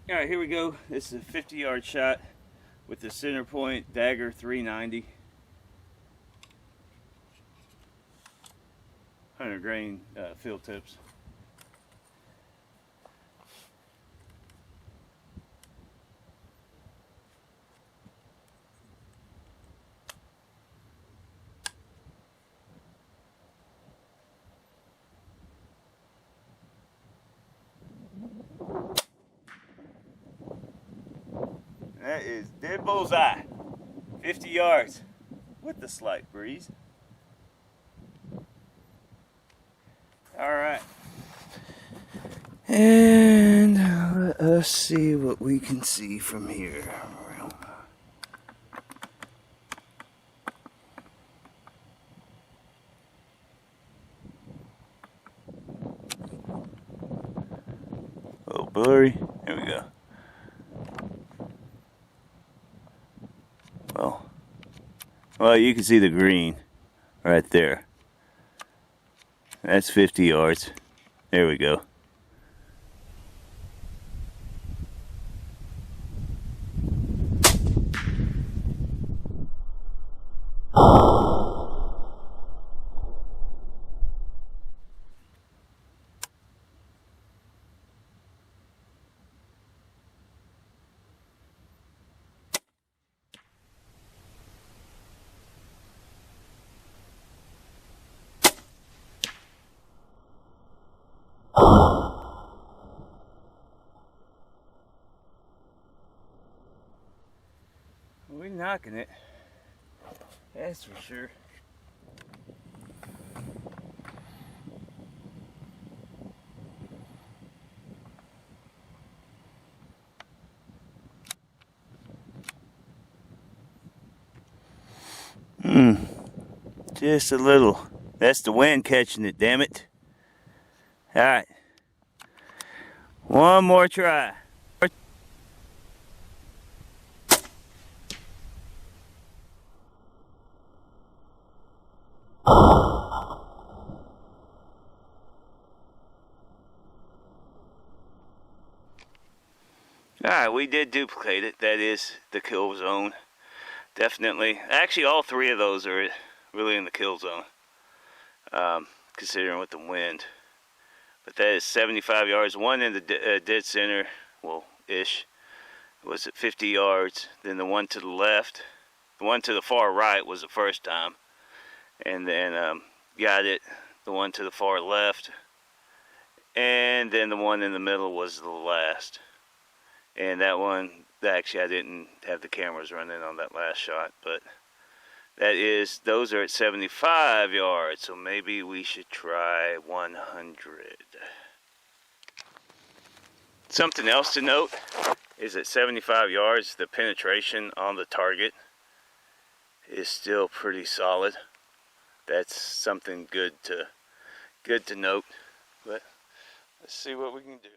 Alright, here we go. This is a 50-yard shot with the Centerpoint Dagger 390. 100 grain field tips. That is dead bullseye. 50 yards with the slight breeze. Alright. And let us see what we can see from here. A little blurry. There we go. Well, you can see the green right there. That's 50 yards. There we go. We're knocking it, that's for sure. Just a little. That's the wind catching it, damn it. Alright. One more try. Alright, we did duplicate it. That is the kill zone. Definitely. Actually, all three of those are really in the kill zone. Considering with the wind. But that is 75 yards. One in the dead center, well, ish, was at 50 yards. Then the one to the left, the one to the far right was the first time. And then got it, the one to the far left. And then the one in the middle was the last. And that one, actually I didn't have the cameras running on that last shot, but that is, those are at 75 yards, so maybe we should try 100. Something else to note is at 75 yards, the penetration on the target is still pretty solid. That's something good to note, but let's see what we can do.